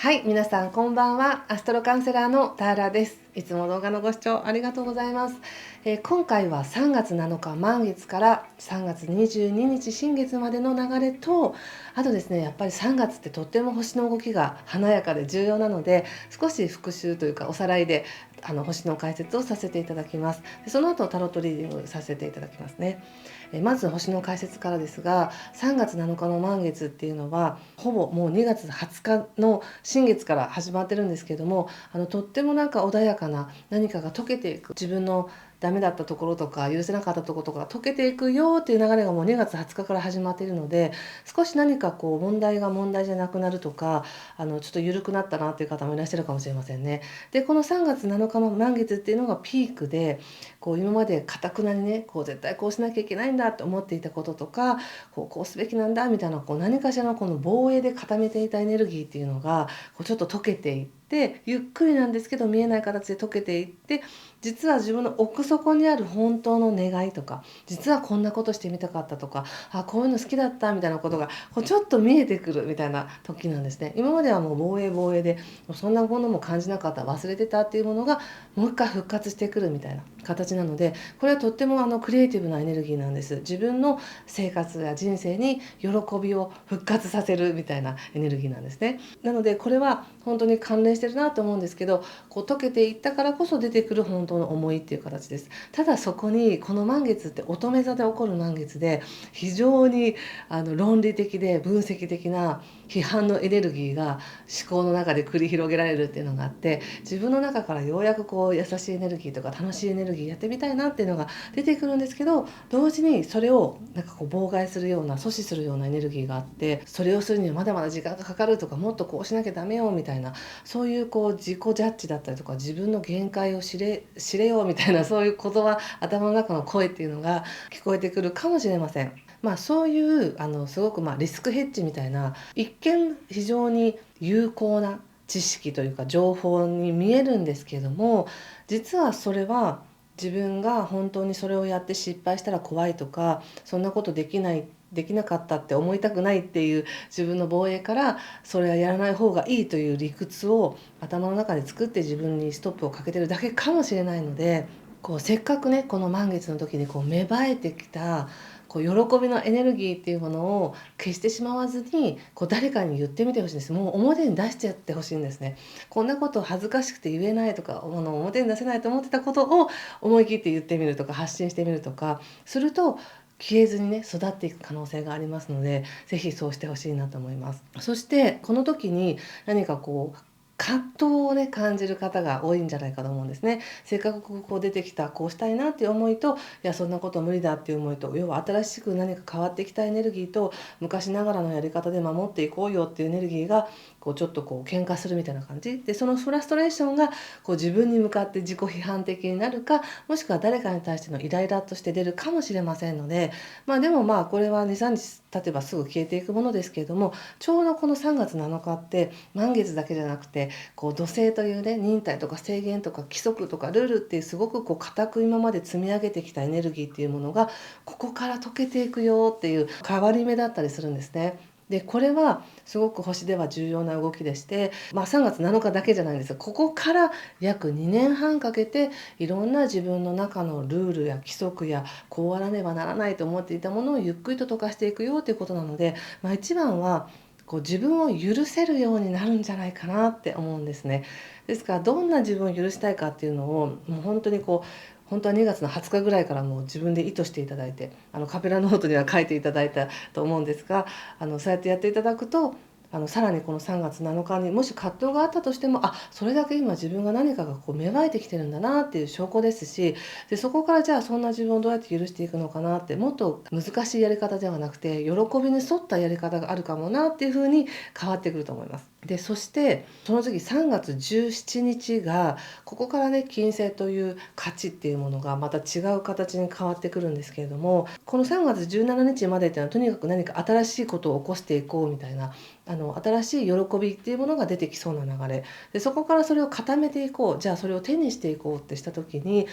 はい、皆さんこんばんは。アストロカウンセラーのターラです。いつも動画のご視聴ありがとうございます。今回は3月7日満月から3月22日新月までの流れと、あとですね、やっぱり3月ってとっても星の動きが華やかで重要なので、少し復習というかおさらいで星の解説をさせていただきます。その後タロットリーディングさせていただきますね。まず星の解説からですが、3月7日の満月っていうのはほぼもう2月20日の新月から始まってるんですけども、とってもなんか穏やかな何かが溶けていく、自分のダメだったところとか許せなかったところとか溶けていくよっていう流れがもう2月20日から始まっているので、少し何かこう問題が問題じゃなくなるとか、ちょっと緩くなったなっていう方もいらっしゃるかもしれませんね。でこの3月7日の満月っていうのがピークで、こう今まで堅くなにね、こう絶対こうしなきゃいけないんだと思っていたこととか、こうすべきなんだみたいな、こう何かしらのこの防衛で固めていたエネルギーっていうのがこうちょっと溶けていって、ゆっくりなんですけど見えない形で溶けていって、実は自分の奥底にある本当の願いとか、実はこんなことしてみたかったとか、こういうの好きだったみたいなことがこうちょっと見えてくるみたいな時なんですね。今まではもう防衛でそんなものも感じなかった、忘れてたっていうものがもう一回復活してくるみたいな形なので、これはとってもクリエイティブなエネルギーなんです。自分の生活や人生に喜びを復活させるみたいなエネルギーなんですね。なのでこれは本当に関連してるなと思うんですけど、こう溶けていったからこそ出てくる本当の思いっていう形です。ただそこにこの満月って乙女座で起こる満月で、非常に論理的で分析的な批判のエネルギーが思考の中で繰り広げられるっていうのがあって、自分の中からようやくこう優しいエネルギーとか楽しいエネルギーやってみたいなっていうのが出てくるんですけど、同時にそれをなんかこう妨害するような、阻止するようなエネルギーがあって、それをするにはまだまだ時間がかかるとか、もっとこうしなきゃダメよみたいな、そういうこう自己ジャッジだったりとか、自分の限界を知れよみたいな、そういう言葉、頭の中の声っていうのが聞こえてくるかもしれません。そういうすごくリスクヘッジみたいな、一見非常に有効な知識というか情報に見えるんですけども、実はそれは自分が本当にそれをやって失敗したら怖いとか、そんなことできなかったって思いたくないっていう自分の防衛から、それはやらない方がいいという理屈を頭の中で作って自分にストップをかけてるだけかもしれないので、こうせっかくねこの満月の時にこう芽生えてきたこう喜びのエネルギーっていうものを消してしまわずに、こう誰かに言ってみてほしいんです。もう表に出してやってほしいんですね。こんなこと恥ずかしくて言えないとか、表に出せないと思ってたことを思い切って言ってみるとか、発信してみるとかすると、消えずにね育っていく可能性がありますので、是非そうしてほしいなと思います。そしてこの時に何かこう葛藤をね感じる方が多いんじゃないかと思うんですね。せっかくこう出てきたこうしたいなっていう思いと、いやそんなこと無理だっていう思いと、要は新しく何か変わってきたエネルギーと、昔ながらのやり方で守っていこうよっていうエネルギーがこうちょっとこう喧嘩するみたいな感じで、そのフラストレーションがこう自分に向かって自己批判的になるか、もしくは誰かに対してのイライラとして出るかもしれませんので、でもこれは23日経てばすぐ消えていくものですけれども、ちょうどこの3月7日って満月だけじゃなくて、こう土星というね、忍耐とか制限とか規則とかルールっていうすごくこう固く今まで積み上げてきたエネルギーっていうものがここから溶けていくよっていう変わり目だったりするんですね。でこれはすごく星では重要な動きでして、3月7日だけじゃないんですよ。ここから約2年半かけていろんな自分の中のルールや規則やこうあらねばならないと思っていたものをゆっくりと溶かしていくよということなので、一番はこう自分を許せるようになるんじゃないかなって思うんですね。ですからどんな自分を許したいかっていうのをもう本当に本当は2月の20日ぐらいからもう自分で意図していただいて、カペラノートには書いていただいたと思うんですが、そうやってやっていただくと、さらにこの3月7日にもし葛藤があったとしても、それだけ今自分が何かがこう芽生えてきてるんだなっていう証拠ですし、でそこからじゃあそんな自分をどうやって許していくのかなって、もっと難しいやり方ではなくて喜びに沿ったやり方があるかもなっていうふうに変わってくると思います。でそしてその次3月17日がここからね、金星という価値っていうものがまた違う形に変わってくるんですけれども、この3月17日までっていうのはとにかく何か新しいことを起こしていこうみたいな、新しい喜びっていうものが出てきそうな流れで、そこからそれを固めていこう、じゃあそれを手にしていこうってした時に、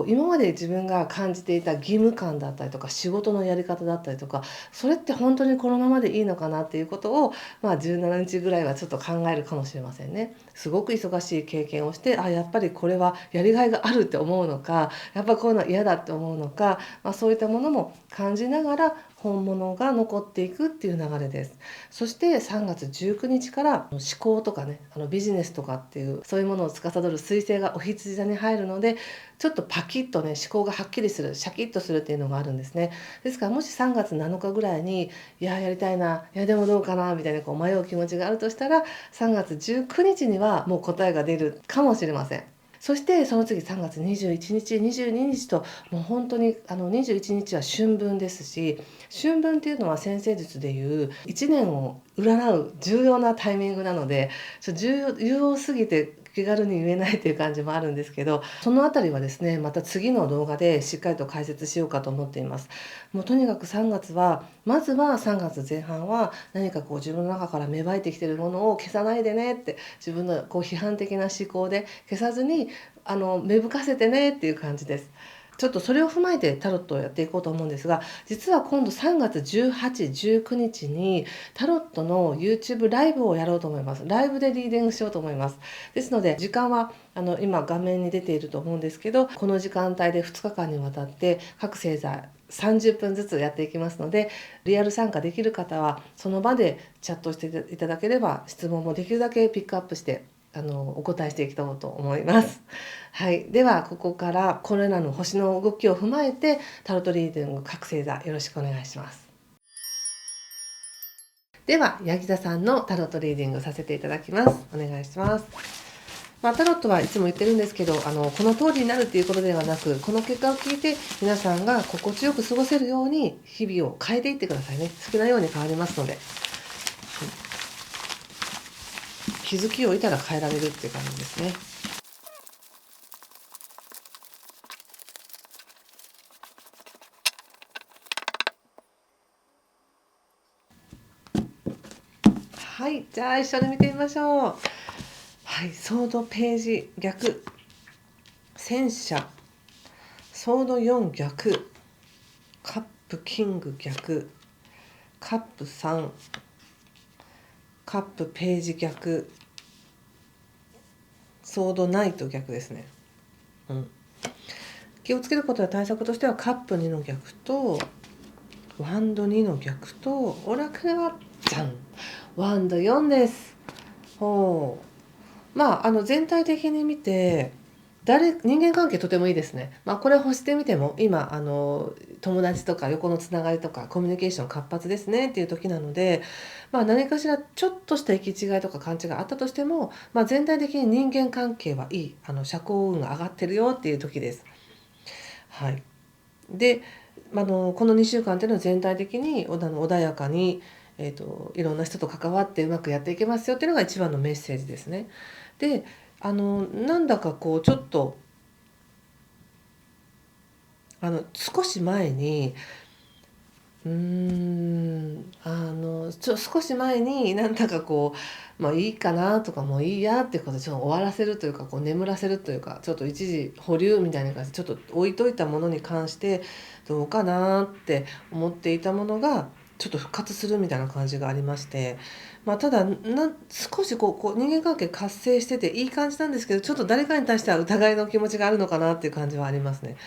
今まで自分が感じていた義務感だったりとか仕事のやり方だったりとか、それって本当にこのままでいいのかなっていうことを、17日ぐらいはちょっと考えるかもしれませんね。すごく忙しい経験をして、やっぱりこれはやりがいがあるって思うのか、やっぱこういうのは嫌だって思うのか、そういったものも感じながら本物が残っていくっていう流れです。そして3月19日から思考とかね、ビジネスとかっていうそういうものを司る彗星がお羊座に入るので、ちょっとパキッとね思考がはっきりする、シャキッとするっていうのがあるんですね。ですからもし3月7日ぐらいにやりたいな、でもどうかなみたいな迷う気持ちがあるとしたら、3月19日にはもう答えが出るかもしれません。そしてその次3月21日22日と、もう本当に21日は春分ですし、春分っていうのは先生術でいう1年を占う重要なタイミングなので、重要すぎて気軽に言えないっていう感じもあるんですけど、そのあたりはですねまた次の動画でしっかりと解説しようかと思っています。もうとにかく3月はまずは3月前半は何か自分の中から芽生えてきているものを消さないでねって、自分の批判的な思考で消さずに芽吹かせてねっていう感じです。ちょっとそれを踏まえてタロットをやっていこうと思うんですが、実は今度3月18、19日にタロットの YouTube ライブをやろうと思います。ライブでリーディングしようと思います。ですので時間は今画面に出ていると思うんですけど、この時間帯で2日間にわたって各星座30分ずつやっていきますので、リアル参加できる方はその場でチャットしていただければ、質問もできるだけピックアップしてお答えしていきたいと思います。はい、ではここからこれらの星の動きを踏まえてタロットリーディング各星座よろしくお願いします。ではヤギ座さんのタロットリーディングさせていただきます。お願いします。タロットはいつも言ってるんですけど、この通りになるっていうことではなく、この結果を聞いて皆さんが心地よく過ごせるように日々を変えていってくださいね。好きなように変わりますので、気づきを得たら変えられるっていう感じですね。はい、じゃあ一緒に見てみましょう。はい、ソードページ逆、戦車、ソード4逆、カップキング逆、カップ3、カップページ逆、ソードナイト逆ですね。気をつけることや対策としては、カップ2の逆とワンド2の逆と、オラクルはじゃん、ワンド4です。全体的に見て人間関係とてもいいですね。これ星で見ても今友達とか横のつながりとかコミュニケーション活発ですねっていう時なので、何かしらちょっとした行き違いとか勘違いがあったとしても、全体的に人間関係はいい、社交運が上がってるよっていう時です。はい。で、この2週間っていうのは全体的に穏やかに、いろんな人と関わってうまくやっていけますよっていうのが一番のメッセージですね。で、なんだかちょっと少し前に少し前になんだかいいかなとか、もういいやっていうことでちょっと終わらせるというか、眠らせるというか、ちょっと一時保留みたいな感じでちょっと置いといたものに関してどうかなって思っていたものがちょっと復活するみたいな感じがありまして、ただ少し人間関係活性してていい感じなんですけど、ちょっと誰かに対しては疑いの気持ちがあるのかなっていう感じはありますね。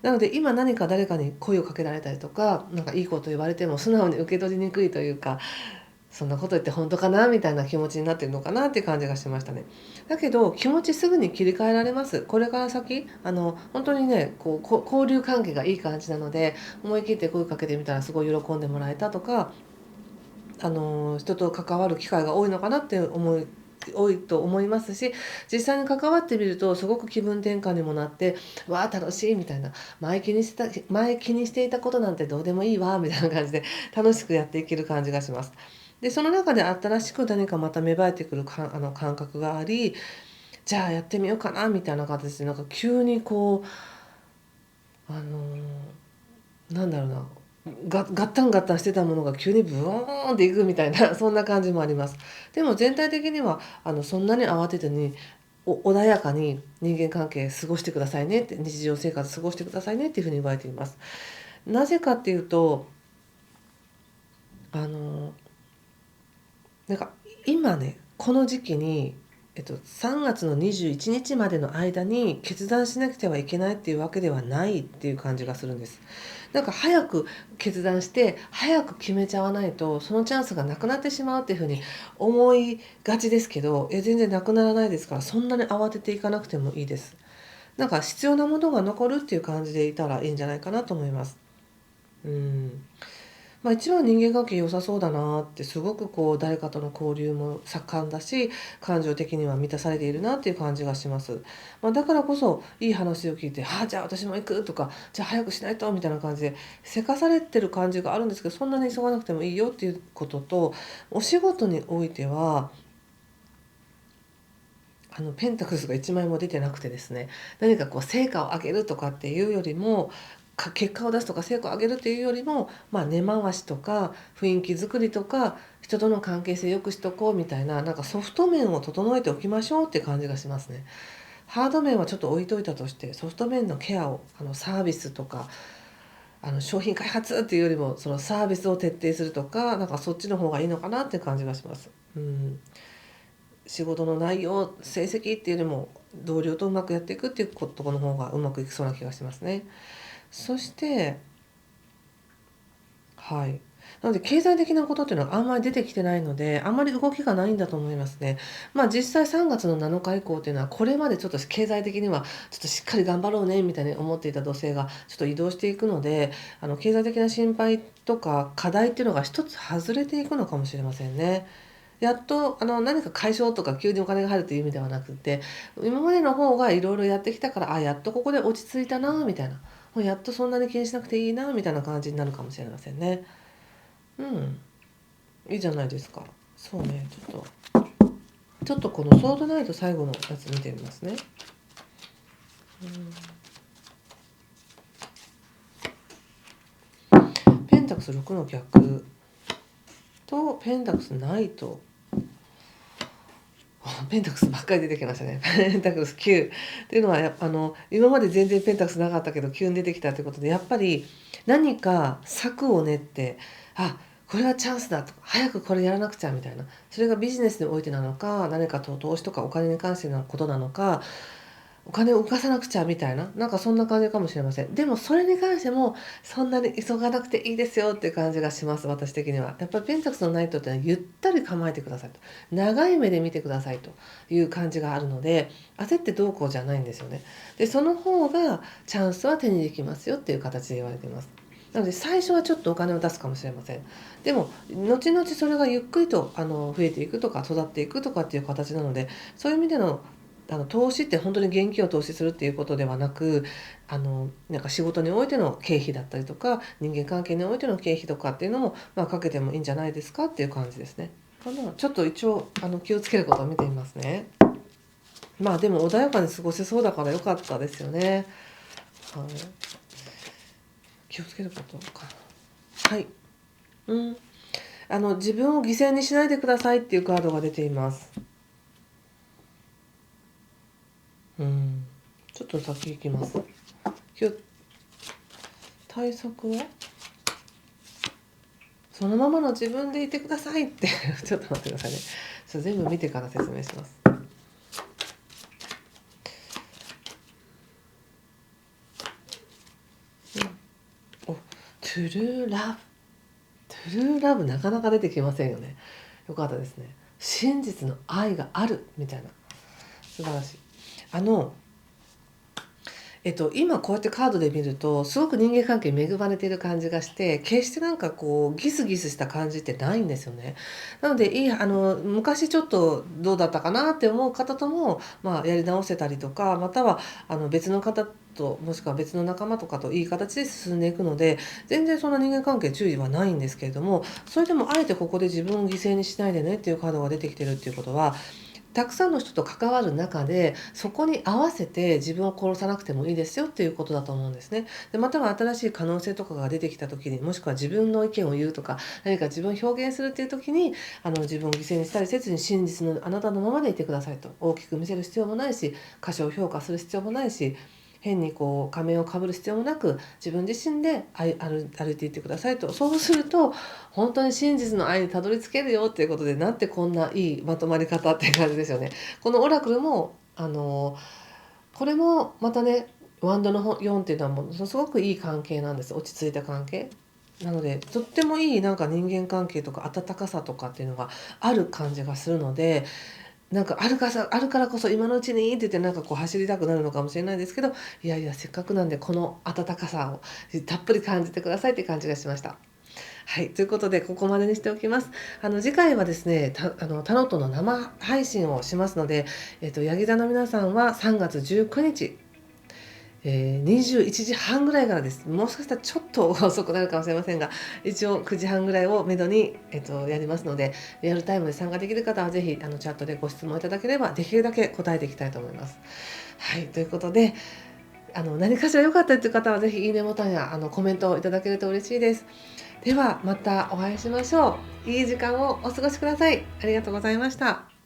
なので今何か誰かに声をかけられたりとか、なんかいいこと言われても素直に受け取りにくいというか、そんなこと言って本当かなみたいな気持ちになってるのかなっていう感じがしましたね。だけど気持ちすぐに切り替えられます。これから先本当にね交流関係がいい感じなので、思い切って声かけてみたらすごい喜んでもらえたとか、人と関わる機会が多いのかなって多いと思いますし、実際に関わってみるとすごく気分転換にもなって、わあ楽しいみたいな、前気にしていたことなんてどうでもいいわみたいな感じで楽しくやっていける感じがします。でその中で新しく何かまた芽生えてくる感覚があり、じゃあやってみようかなみたいな形で、なんか急になんだろうな、ガッタンガッタンしてたものが急にブーンっていくみたいなそんな感じもあります。でも全体的にはそんなに慌てずに穏やかに人間関係過ごしてくださいねって、日常生活過ごしてくださいねっていうふうに言われています。なぜかっていうと、あのなんか今ね、この時期に、3月の21日までの間に決断しなくてはいけないっていうわけではないっていう感じがするんです。なんか早く決断して早く決めちゃわないとそのチャンスがなくなってしまうっていうふうに思いがちですけど、全然なくならないですから、そんなに慌てていかなくてもいいです。なんか必要なものが残るっていう感じでいたらいいんじゃないかなと思います。うん。一番人間関係良さそうだなって、すごくこう誰かとの交流も盛んだし、感情的には満たされているなっていう感じがします。だからこそいい話を聞いて「ああ、じゃあ私も行く」とか「じゃあ早くしないと」みたいな感じでせかされてる感じがあるんですけど、そんなに急がなくてもいいよっていうことと、お仕事においてはペンタクルスが1枚も出てなくてですね、何かこう成果を上げるとかっていうよりも、結果を出すとか成果を上げるっていうよりも、根回しとか雰囲気作りとか人との関係性良くしとこうみたいな、なんかソフト面を整えておきましょうって感じがしますね。ハード面はちょっと置いといたとして、ソフト面のケアを、サービスとか商品開発っていうよりもそのサービスを徹底するとか、なんかそっちの方がいいのかなっていう感じがします。仕事の内容、成績っていうよりも同僚とうまくやっていくっていうことの方がうまくいきそうな気がしますね。そして、はい。なので経済的なことっていうのはあんまり出てきてないので、あんまり動きがないんだと思いますね。実際3月の7日以降っていうのは、これまでちょっと経済的にはちょっとしっかり頑張ろうねみたいに思っていた土星がちょっと移動していくので、経済的な心配とか課題っていうのが一つ外れていくのかもしれませんね。やっと何か解消とか急にお金が入るという意味ではなくて、今までの方がいろいろやってきたから、やっとここで落ち着いたなみたいな、もうやっとそんなに気にしなくていいなみたいな感じになるかもしれませんね。うん、いいじゃないですか。そうね、ちょっとこのソードナイト最後のやつ見てみますね。ペンタクス6の逆とペンタクスナイト、ペンタクスばっかり出てきましたね。ペンタクス9っていうのは今まで全然ペンタクスなかったけど急に出てきたということで、やっぱり何か策を練って、これはチャンスだとか、早くこれやらなくちゃみたいな、それがビジネスにおいてなのか、何かと投資とかお金に関してのことなのか、お金を動かさなくちゃみたいな、なんかそんな感じかもしれません。でもそれに関してもそんなに急がなくていいですよっていう感じがします、私的には。やっぱりペンタクスのナイトってのはゆったり構えてくださいと、長い目で見てくださいという感じがあるので、焦ってどうこうじゃないんですよね。でその方がチャンスは手にできますよっていう形で言われています。なので最初はちょっとお金を出すかもしれません。でも後々それがゆっくりと増えていくとか育っていくとかっていう形なので、そういう意味での投資って本当に現金を投資するっていうことではなく、なんか仕事においての経費だったりとか人間関係においての経費とかっていうのも、かけてもいいんじゃないですかっていう感じですね。ちょっと一応気をつけることを見てみますね。でも穏やかに過ごせそうだから良かったですよね。はい、気をつけることか。はい。自分を犠牲にしないでくださいっていうカードが出ています。ちょっと先行きます。対策はそのままの自分でいてくださいってちょっと待ってくださいね。全部見てから説明します。トゥルーラブ、トゥルーラブなかなか出てきませんよね。よかったですね。真実の愛があるみたいな、素晴らしい。今こうやってカードで見るとすごく人間関係恵まれている感じがして、決してなんかこうギスギスした感じってないんですよね。なので昔ちょっとどうだったかなって思う方とも、やり直せたりとか、または別の方ともしくは別の仲間とかといい形で進んでいくので、全然そんな人間関係注意はないんですけれども、それでもあえてここで自分を犠牲にしないでねっていうカードが出てきてるっていうことは、たくさんの人と関わる中で、そこに合わせて自分を殺さなくてもいいですよっていうことだと思うんですね。で、または新しい可能性とかが出てきた時に、もしくは自分の意見を言うとか、何か自分を表現するっていう時に、自分を犠牲にしたりせずに真実のあなたのままでいてくださいと。大きく見せる必要もないし、過小評価する必要もないし、変にこう仮面をかぶる必要もなく、自分自身で歩いていってくださいと。そうすると本当に真実の愛にたどり着けるよっていうことで、なんてこんないいまとまり方っていう感じですよね。このオラクルもこれもまたね、ワンドの4っていうのはものすごくいい関係なんです。落ち着いた関係なので、とってもいいなんか人間関係とか温かさとかっていうのがある感じがするので、なんかあるからこそ今のうちにって言ってなんかこう走りたくなるのかもしれないですけど、いやいやせっかくなんでこの温かさをたっぷり感じてくださいって感じがしました。はい、ということでここまでにしておきます。次回はですね、タロットの生配信をしますので、ヤギ座の皆さんは3月19日、21時半ぐらいからです。もしかしたらちょっと遅くなるかもしれませんが、一応9時半ぐらいをめどに、やりますので、リアルタイムで参加できる方はぜひチャットでご質問いただければできるだけ答えていきたいと思います。はい、ということで、何かしら良かったという方はぜひいいねボタンやコメントをいただけると嬉しいです。ではまたお会いしましょう。いい時間をお過ごしください。ありがとうございました。